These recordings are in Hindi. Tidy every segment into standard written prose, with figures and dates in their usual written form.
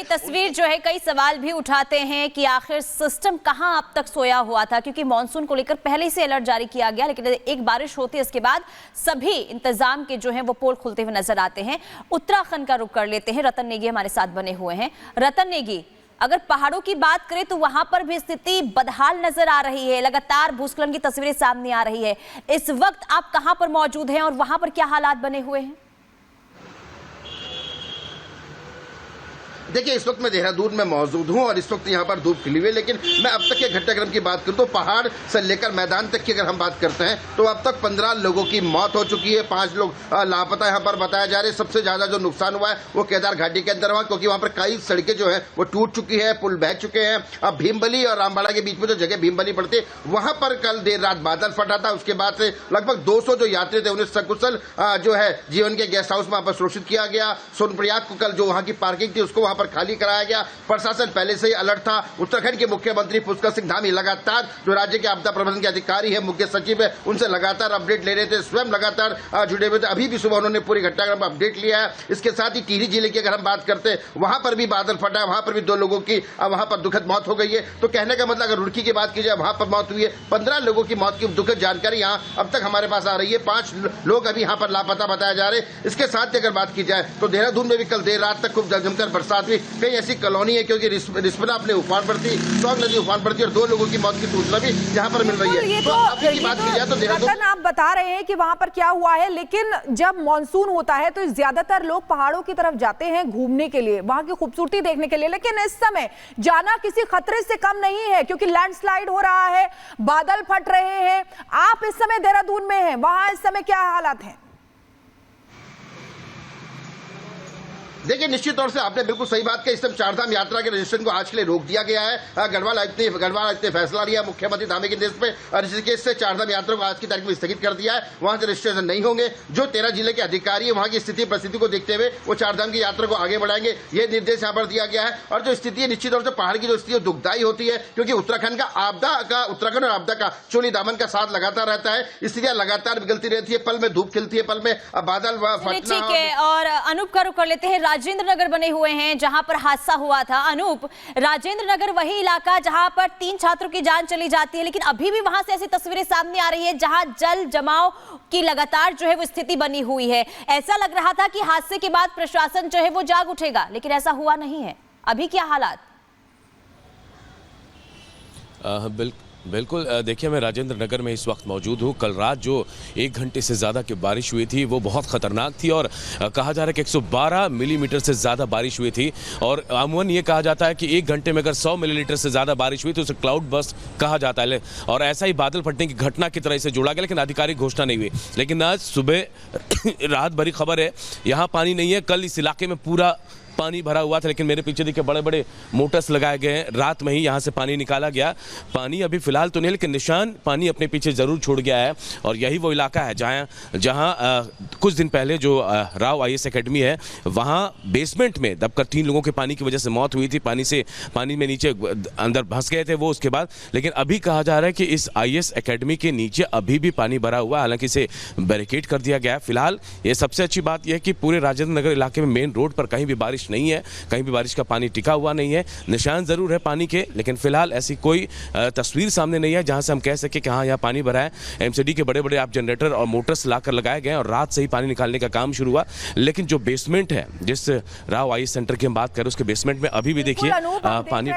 तस्वीर जो है कई सवाल भी उठाते हैं कि आखिर सिस्टम कहां अब तक सोया हुआ था, क्योंकि मॉनसून को लेकर पहले से अलर्ट जारी किया गया, लेकिन एक बारिश होती है इसके बाद सभी इंतजाम के जो है वो पोल खुलते हुए नजर आते हैं। उत्तराखंड का रुख कर लेते हैं, रतन नेगी हमारे साथ बने हुए हैं। रतन नेगी, अगर पहाड़ों की बात करें तो वहां पर भी स्थिति बदहाल नजर आ रही है, लगातार भूस्खलन की तस्वीरें सामने आ रही है। इस वक्त आप कहां पर मौजूद हैं और वहां पर क्या हालात बने हुए हैं? देखिए, इस वक्त मैं देहरादून में मौजूद हूं और इस वक्त यहां पर धूप खिली हुई है, लेकिन मैं अब तक के घटनाक्रम की बात करूं तो पहाड़ से लेकर मैदान तक की अगर हम बात करते हैं तो अब तक 15 लोगों की मौत हो चुकी है, 5 लोग लापता यहां पर बताया जा रहे हैं। सबसे ज्यादा जो नुकसान हुआ है वो केदार घाटी के अंदर हुआ, क्योंकि वहां पर कई सड़कें जो है वो टूट चुकी है, पुल बह चुके हैं। अब भीमबली और रामबाड़ा के बीच में जो जगह भीमबली पड़ती है वहां पर कल देर रात बादल फटा था। उसके बाद से लगभग 200 जो यात्री थे उन्हें सकुशल जो है जीवन के गेस्ट हाउस में वहां पर सुरक्षित किया गया। सोनप्रयाग को कल जो वहां की पार्किंग थी उसको वहां पर खाली कराया गया। प्रशासन पहले से ही अलर्ट था। उत्तराखंड के मुख्यमंत्री पुष्कर सिंह धामी लगातार जो राज्य के आपदा प्रबंधन के अधिकारी है, मुख्य सचिव है, उनसे लगातार अपडेट ले रहे थे, स्वयं लगातार जुड़े हुए थे। अभी भी सुबह उन्होंने पूरी घटनाक्रम पर अपडेट लिया है। इसके साथ ही टिहरी जिले की अगर हम बात करते हैं वहां पर भी बादल फटा है, वहां पर भी 2 लोगों की वहां पर दुखद मौत हो गई है। तो कहने का मतलब अगर रुड़की की बात की जाए वहां पर मौत हुई है, 15 लोगों की मौत की दुखद जानकारी यहाँ अब तक हमारे पास आ रही है। 5 लोग अभी यहाँ पर लापता बताया जा रहे हैं। इसके साथ ही अगर बात की जाए तो देहरादून में भी कल देर रात तक खूब जमकर बरसात हुई। कई ऐसी कॉलोनी है क्योंकि रिस्पना अपने उफान पर थी, टोंक नदी उफान पर थी और 2 लोगों की मौत की सूचना भी यहाँ पर मिल रही है। तो अभी की बात की जाए तो देहरादून आप बता रहे हैं कि वहां पर क्या हुआ है, लेकिन जब मॉनसून होता है तो ज्यादातर लोग पहाड़ों की तरफ जाते हैं घूमने के लिए, वहां की खूबसूरती देखने के लिए, लेकिन इस समय जाना किसी खतरे से कम नहीं है क्योंकि लैंडस्लाइड हो रहा है, बादल फट रहे हैं। आप इस समय देहरादून में हैं, वहां इस समय क्या हालात हैं? देखिए, निश्चित तौर से आपने बिल्कुल सही बात कही। इस समय चारधाम यात्रा के रजिस्ट्रेशन को आज के लिए रोक दिया गया है। गढ़वाल आयुक्त ने फैसला लिया मुख्यमंत्री धामी के निर्देश पे, ऋषिकेश से चारधाम यात्रा को आज की तारीख में स्थगित कर दिया है। वहां से रजिस्ट्रेशन नहीं होंगे। जो 13 जिले के अधिकारी है वहां की स्थिति परिस्थिति को देखते हुए वो चारधाम की यात्रा को आगे बढ़ाएंगे, ये निर्देश यहाँ पर दिया गया है। और जो स्थिति है निश्चित तौर से पहाड़ की जो स्थिति है दुखदायी होती है, क्योंकि उत्तराखंड और आपदा का चोली दामन का साथ लगातार रहता है। स्थितियां लगातार बिगड़ती रहती है, पल में धूप खिलती है, पल में बादल फटना। ठीक है, और अनूप का रुख कर लेते हैं। राजेंद्र नगर बने हुए हैं जहां पर हादसा हुआ था। अनूप, राजेंद्र नगर वही इलाका जहां पर 3 छात्रों की जान चली जाती है, लेकिन अभी भी वहां से ऐसी तस्वीरें सामने आ रही है जहां जल जमाव की लगातार जो है वो स्थिति बनी हुई है। ऐसा लग रहा था कि हादसे के बाद प्रशासन जो है वो जाग उठेगा, लेकिन ऐसा हुआ नहीं है। अभी क्या हालात? बिल्कुल देखिए, मैं राजेंद्र नगर में इस वक्त मौजूद हूँ। कल रात जो 1 घंटे से ज़्यादा की बारिश हुई थी वो बहुत ख़तरनाक थी और कहा जा रहा है कि 112 मिलीमीटर से ज़्यादा बारिश हुई थी। और अमूमन ये कहा जाता है कि 1 घंटे में अगर 100 मिलीलीटर से ज़्यादा बारिश हुई तो उसे क्लाउड बर्स्ट कहा जाता है, और ऐसा ही बादल फटने की घटना की तरह इसे जोड़ा गया, लेकिन आधिकारिक घोषणा नहीं हुई। लेकिन आज सुबह राहत भरी खबर है, यहाँ पानी नहीं है। कल इस इलाके में पूरा पानी भरा हुआ था, लेकिन मेरे पीछे देखिए बड़े बड़े मोटर्स लगाए गए हैं। रात में ही यहाँ से पानी निकाला गया। पानी अभी फिलहाल तो नहीं, लेकिन निशान पानी अपने पीछे जरूर छोड़ गया है। और यही वो इलाका है जहाँ कुछ दिन पहले जो राव IAS एकेडमी है वहाँ बेसमेंट में दबकर 3 लोगों के पानी की वजह से मौत हुई थी। पानी में नीचे अंदर फंस गए थे वो उसके बाद। लेकिन अभी कहा जा रहा है कि इस IAS एकेडमी के नीचे अभी भी पानी भरा हुआ है, हालांकि इसे बैरिकेड कर दिया गया है। फिलहाल ये सबसे अच्छी बात यह है कि पूरे राजेंद्र नगर इलाके में मेन रोड पर कहीं भी बारिश नहीं है, कहीं भी बारिश का पानी टिका हुआ नहीं है। निशान जरूर है पानी के, लेकिन फिलहाल ऐसी कोई तस्वीर सामने नहीं है जहां से हम कह सके कि हाँ यहाँ पानी भरा है। MCD के बड़े बड़े आप जनरेटर और मोटर्स लाकर लगाए गए और रात से ही पानी निकालने का काम शुरू हुआ। लेकिन जो बेसमेंट है, जिस राव IAS सेंटर की हम बात करें, उसके बेसमेंट में अभी भी देखिए पानी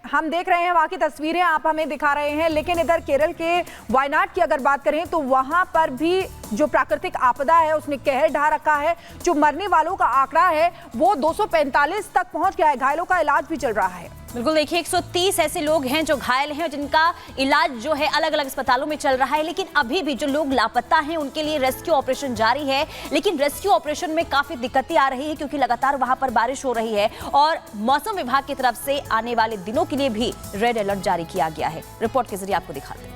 हम देख रहे हैं, वहां की तस्वीरें आप हमें दिखा रहे हैं। लेकिन इधर केरल के वायनाड की अगर बात करें तो वहां पर भी जो प्राकृतिक आपदा है उसने कहर ढा रखा है। जो मरने वालों का आंकड़ा है वो 245 तक पहुंच गया है। घायलों का इलाज भी चल रहा है। बिल्कुल, देखिए 130 ऐसे लोग हैं जो घायल हैं, जिनका इलाज जो है अलग अलग अस्पतालों में चल रहा है। लेकिन अभी भी जो लोग लापता हैं उनके लिए रेस्क्यू ऑपरेशन जारी है। लेकिन रेस्क्यू ऑपरेशन में काफी दिक्कतें आ रही है क्योंकि लगातार वहां पर बारिश हो रही है और मौसम विभाग की तरफ से आने वाले दिनों के लिए भी रेड अलर्ट जारी किया गया है। रिपोर्ट के जरिए आपको दिखाते हैं।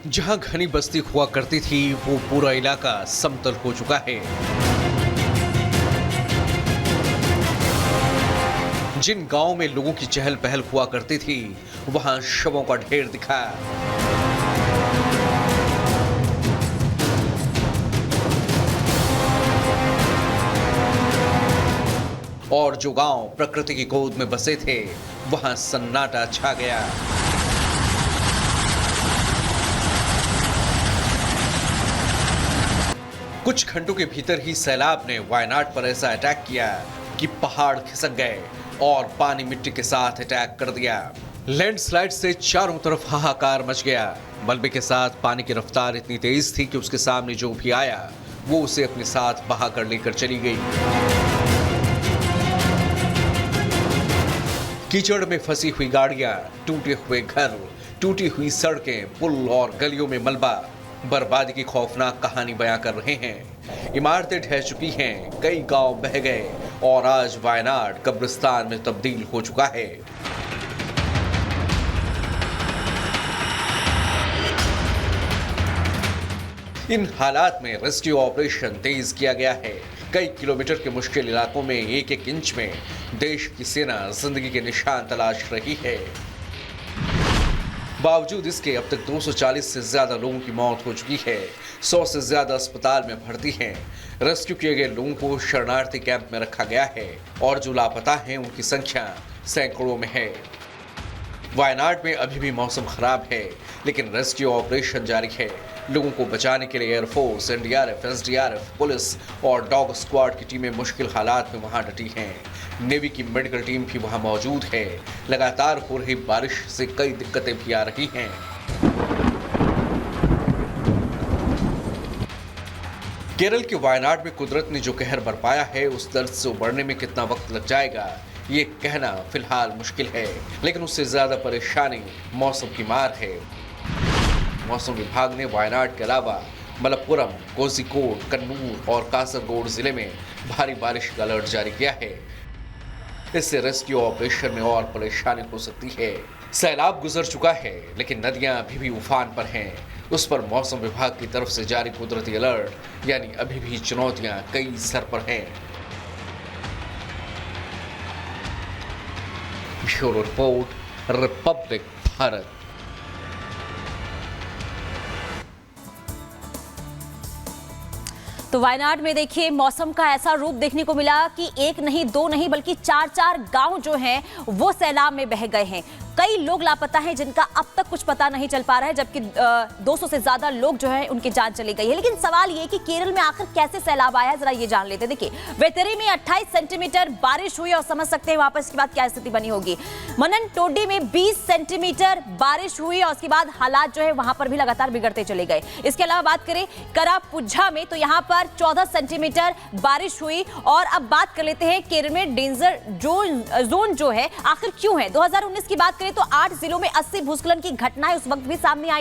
जहां घनी बस्ती हुआ करती थी वो पूरा इलाका समतल हो चुका है। जिन गांवों में लोगों की चहल पहल हुआ करती थी, वहां शवों का ढेर दिखा। और जो गांव प्रकृति की गोद में बसे थे, वहां सन्नाटा छा गया। कुछ घंटों के भीतर ही सैलाब ने वायनाड पर ऐसा अटैक किया कि पहाड़ खिसक गए और पानी मिट्टी के साथ अटैक कर दिया। लैंडस्लाइड से चारों तरफ हाहाकार मच गया। मलबे के साथ पानी की रफ्तार इतनी तेज थी कि उसके सामने जो भी आया वो उसे अपने साथ बहा कर लेकर चली गई। कीचड़ में फंसी हुई गाड़ियां, टूटे हुए घर, टूटी हुई सड़कें, पुल और गलियों में मलबा बर्बादी की खौफनाक कहानी बयां कर रहे हैं। इमारतें ढह चुकी हैं, कई गांव बह गए और आज वायनाड कब्रिस्तान में तब्दील हो चुका है। इन हालात में रेस्क्यू ऑपरेशन तेज किया गया है। कई किलोमीटर के मुश्किल इलाकों में एक एक इंच में देश की सेना जिंदगी के निशान तलाश रही है। बावजूद इसके अब तक 240 से ज्यादा लोगों की मौत हो चुकी है। 100 से ज्यादा अस्पताल में भर्ती हैं। रेस्क्यू किए गए लोगों को शरणार्थी कैंप में रखा गया है और जो लापता हैं उनकी संख्या सैकड़ों में है। वायनाड में अभी भी मौसम खराब है, लेकिन रेस्क्यू ऑपरेशन जारी है। लोगों को बचाने के लिए एयरफोर्स, एनडीआरएफ, एसडीआरएफ, पुलिस और डॉग स्क्वाड की टीमें मुश्किल हालात में वहां डटी हैं। नेवी की मेडिकल टीम भी वहां मौजूद है। लगातार हो रही बारिश से कई दिक्कतें भी आ रही हैं। केरल के वायनाड में कुदरत ने जो कहर बरपाया है, उस दर्द से उबरने में कितना वक्त लग जाएगा ये कहना फिलहाल मुश्किल है, लेकिन उससे ज्यादा परेशानी मौसम की मार है। मौसम विभाग ने वायनाड के अलावा मलप्पुरम, कोझिकोड, कन्नूर और कासरगोड जिले में भारी बारिश का अलर्ट जारी किया है। इससे रेस्क्यू ऑपरेशन में और परेशानी हो सकती है। सैलाब गुजर चुका है, लेकिन नदियां अभी भी उफान पर हैं। उस पर मौसम विभाग की तरफ से जारी कुदरती अलर्ट, यानी अभी भी चुनौतियां कई स्तर पर हैं। Bureau report, Republic Bharat. तो वायनाड में देखिए मौसम का ऐसा रूप देखने को मिला कि एक नहीं, दो नहीं, बल्कि चार गांव जो हैं वो सैलाब में बह गए हैं। कई लोग लापता हैं जिनका अब तक कुछ पता नहीं चल पा रहा है, जबकि 200 से ज्यादा लोग जो हैं उनकी जान चली गई है। लेकिन सवाल ये कि केरल में आखिर कैसे सैलाब आया है, जरा ये जान लेते हैं। देखिए वेतरी में 28 सेंटीमीटर बारिश हुई और समझ सकते हैं वहां पर इसके बाद क्या स्थिति बनी होगी। मननटोडी में 20 सेंटीमीटर बारिश हुई और उसके बाद हालात जो है वहां पर भी लगातार बिगड़ते चले गए। इसके अलावा बात करें करापुझा में, तो यहाँ पर 14 सेंटीमीटर बारिश हुई। और अब बात कर लेते हैं केरल में डेंजर जोन जो है आखिर क्यों है। 2019 की बात करें तो 8 जिलों में 80 भूस्खलन की घटनाएं उस वक्त भी सामने आई।